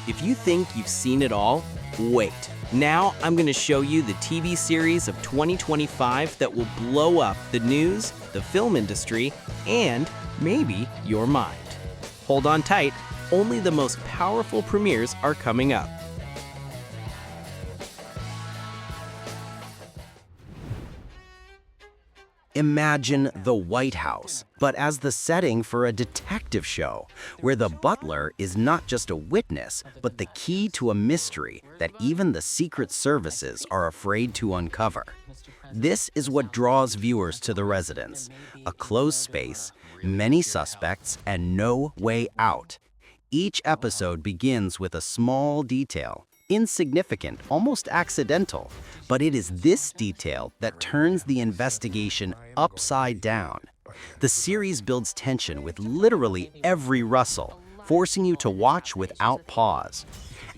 If you think you've seen it all, wait. Now I'm going to show you the TV series of 2025 that will blow up the news, the film industry, and maybe your mind. Hold on tight, only the most powerful premieres are coming up. Imagine the White House, but as the setting for a detective show, where the butler is not just a witness, but the key to a mystery that even the Secret Services are afraid to uncover. This is what draws viewers to the residence: a closed space, many suspects, and no way out. Each episode begins with a small detail, insignificant, almost accidental, but it is this detail that turns the investigation upside down. The series builds tension with literally every rustle, forcing you to watch without pause.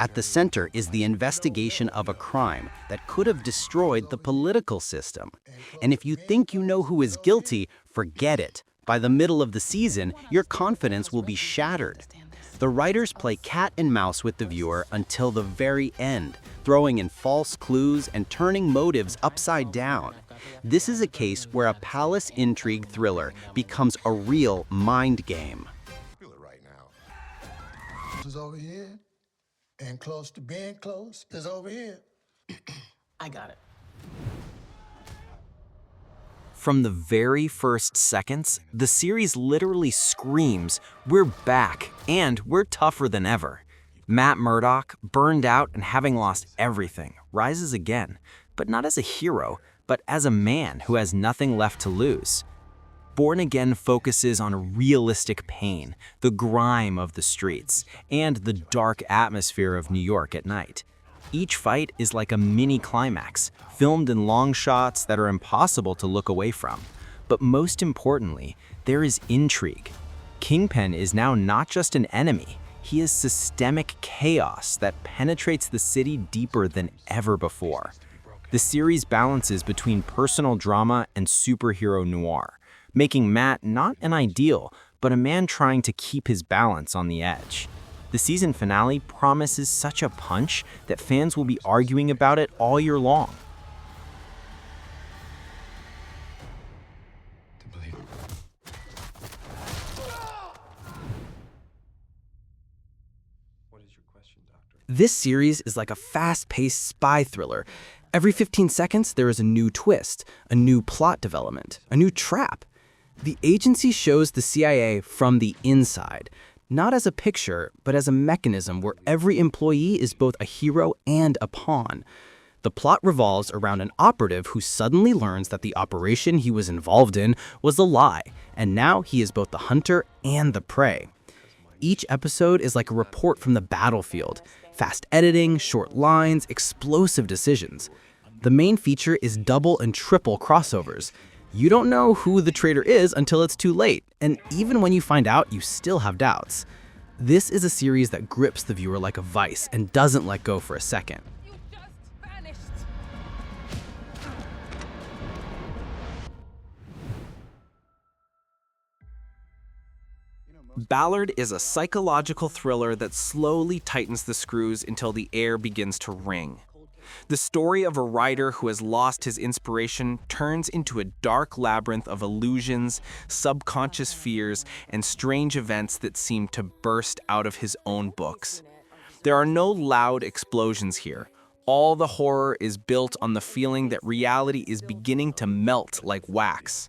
At the center is the investigation of a crime that could have destroyed the political system. And if you think you know who is guilty, forget it. By the middle of the season, your confidence will be shattered. The writers play cat and mouse with the viewer until the very end, throwing in false clues and turning motives upside down. This is a case where a palace intrigue thriller becomes a real mind game. Feel it right now. This is over here, and close to being close is over here. I got it. From the very first seconds, the series literally screams, "We're back, and we're tougher than ever." Matt Murdock, burned out and having lost everything, rises again, but not as a hero, but as a man who has nothing left to lose. Born Again focuses on realistic pain, the grime of the streets, and the dark atmosphere of New York at night. Each fight is like a mini climax, filmed in long shots that are impossible to look away from. But most importantly, there is intrigue. Kingpin is now not just an enemy, he is systemic chaos that penetrates the city deeper than ever before. The series balances between personal drama and superhero noir, making Matt not an ideal, but a man trying to keep his balance on the edge. The season finale promises such a punch that fans will be arguing about it all year long. This series is like a fast-paced spy thriller. Every 15 seconds, there is a new twist, a new plot development, a new trap. The agency shows the CIA from the inside, not as a picture, but as a mechanism where every employee is both a hero and a pawn. The plot revolves around an operative who suddenly learns that the operation he was involved in was a lie, and now he is both the hunter and the prey. Each episode is like a report from the battlefield. Fast editing, short lines, explosive decisions. The main feature is double and triple crossovers. You don't know who the traitor is until it's too late, and even when you find out, you still have doubts. This is a series that grips the viewer like a vice and doesn't let go for a second. You just vanished. Ballard is a psychological thriller that slowly tightens the screws until the air begins to ring. The story of a writer who has lost his inspiration turns into a dark labyrinth of illusions, subconscious fears, and strange events that seem to burst out of his own books. There are no loud explosions here. All the horror is built on the feeling that reality is beginning to melt like wax.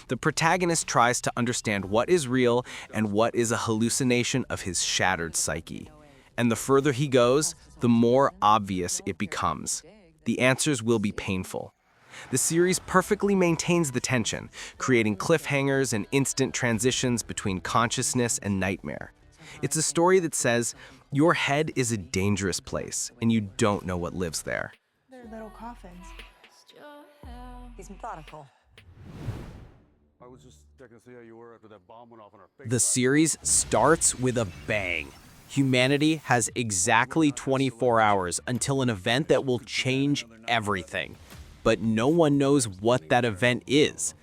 The protagonist tries to understand what is real and what is a hallucination of his shattered psyche. And the further he goes, the more obvious it becomes. The answers will be painful. The series perfectly maintains the tension, creating cliffhangers and instant transitions between consciousness and nightmare. It's a story that says, your head is a dangerous place, and you don't know what lives there. They're little coffins. He's methodical. I was just checking to see how you were after that bomb went off on our face. The series starts with a bang. Humanity has exactly 24 hours until an event that will change everything. But no one knows what that event is.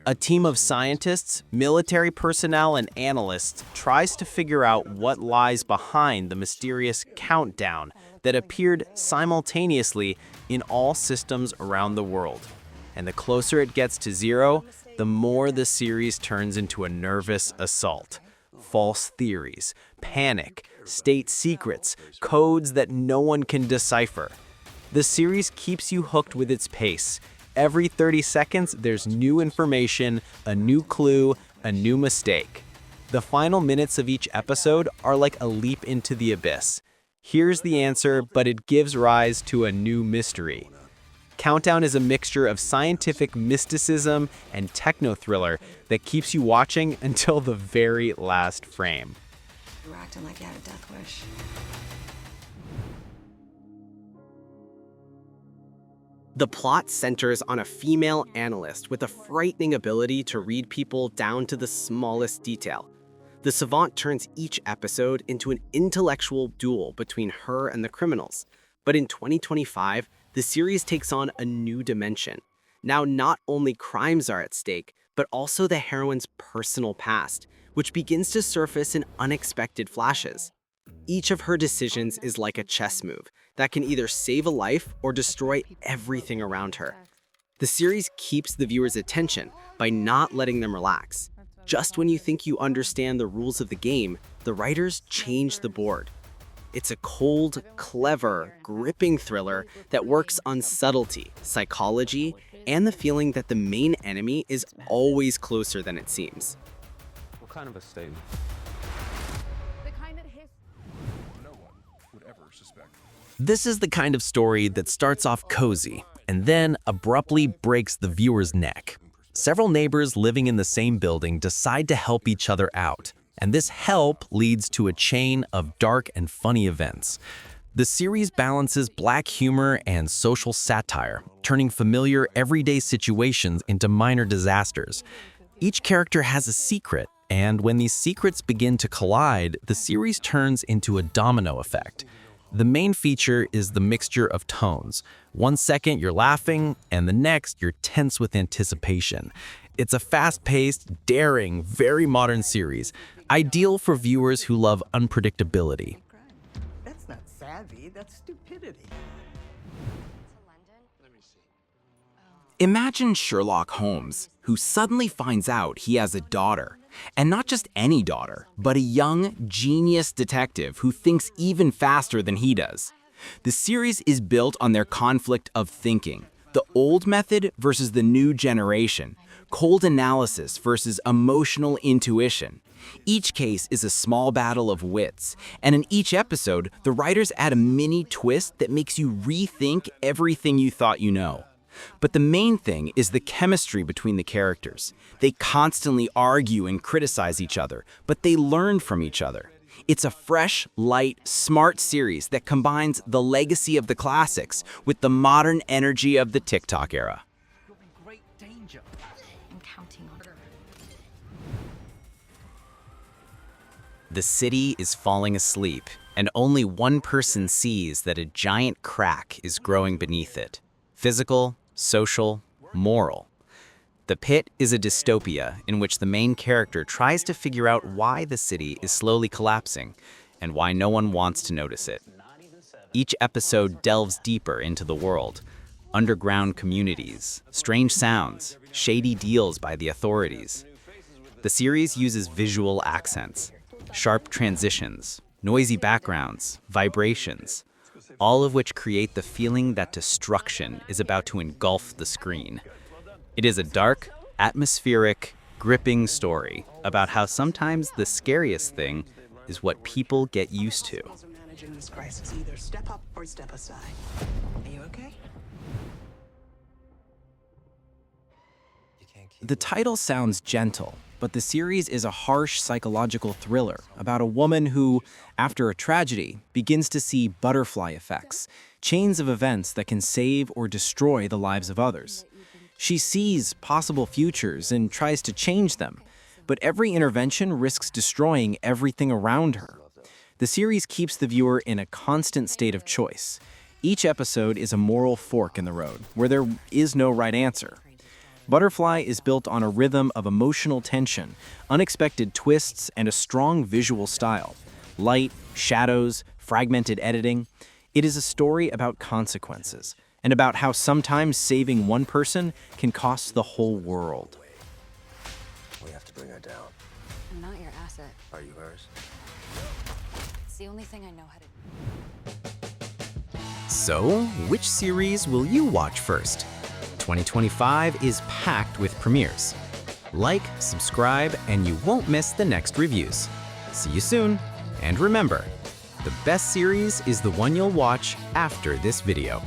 A team of scientists, military personnel, and analysts tries to figure out what lies behind the mysterious countdown that appeared simultaneously in all systems around the world. And the closer it gets to zero, the more the series turns into a nervous assault. False theories, panic, state secrets, codes that no one can decipher. The series keeps you hooked with its pace. Every 30 seconds, there's new information, a new clue, a new mistake. The final minutes of each episode are like a leap into the abyss. Here's the answer, but it gives rise to a new mystery. Countdown is a mixture of scientific mysticism and techno-thriller that keeps you watching until the very last frame. You were acting like you had a death wish. The plot centers on a female analyst with a frightening ability to read people down to the smallest detail. The SAVANT turns each episode into an intellectual duel between her and the criminals. But in 2025, the series takes on a new dimension. Now not only crimes are at stake, but also the heroine's personal past, which begins to surface in unexpected flashes. Each of her decisions is like a chess move that can either save a life or destroy everything around her. The series keeps the viewer's attention by not letting them relax. Just when you think you understand the rules of the game, the writers change the board. It's a cold, clever, gripping thriller that works on subtlety, psychology, and the feeling that the main enemy is always closer than it seems. What kind of a statement? This is the kind of story that starts off cozy and then abruptly breaks the viewer's neck. Several neighbors living in the same building decide to help each other out, and this help leads to a chain of dark and funny events. The series balances black humor and social satire, turning familiar everyday situations into minor disasters. Each character has a secret, and when these secrets begin to collide, the series turns into a domino effect. The main feature is the mixture of tones. 1 second you're laughing, and the next you're tense with anticipation. It's a fast-paced, daring, very modern series, ideal for viewers who love unpredictability. That's not savvy, that's stupidity. Imagine Sherlock Holmes, who suddenly finds out he has a daughter. And not just any daughter, but a young, genius detective who thinks even faster than he does. The series is built on their conflict of thinking, the old method versus the new generation, cold analysis versus emotional intuition. Each case is a small battle of wits, and in each episode, the writers add a mini twist that makes you rethink everything you thought you know. But the main thing is the chemistry between the characters. They constantly argue and criticize each other, but they learn from each other. It's a fresh, light, smart series that combines the legacy of the classics with the modern energy of the TikTok era. You're in great danger. I'm counting on her. The city is falling asleep, and only one person sees that a giant crack is growing beneath it. Physical, social, moral. The Pit is a dystopia in which the main character tries to figure out why the city is slowly collapsing and why no one wants to notice it. Each episode delves deeper into the world. Underground communities, strange sounds, shady deals by the authorities. The series uses visual accents, sharp transitions, noisy backgrounds, vibrations, all of which create the feeling that destruction is about to engulf the screen. It is a dark, atmospheric, gripping story about how sometimes the scariest thing is what people get used to. Managing this crisis, either step up or step aside. Are you okay? The title sounds gentle, but the series is a harsh psychological thriller about a woman who, after a tragedy, begins to see butterfly effects, chains of events that can save or destroy the lives of others. She sees possible futures and tries to change them, but every intervention risks destroying everything around her. The series keeps the viewer in a constant state of choice. Each episode is a moral fork in the road, where there is no right answer. Butterfly is built on a rhythm of emotional tension, unexpected twists, and a strong visual style. Light, shadows, fragmented editing. It is a story about consequences, and about how sometimes saving one person can cost the whole world. We have to bring her down. I'm not your asset. Are you hers? It's the only thing I know how to do. So, which series will you watch first? 2025 is packed with premieres. Like, subscribe, and you won't miss the next reviews. See you soon, and remember, the best series is the one you'll watch after this video.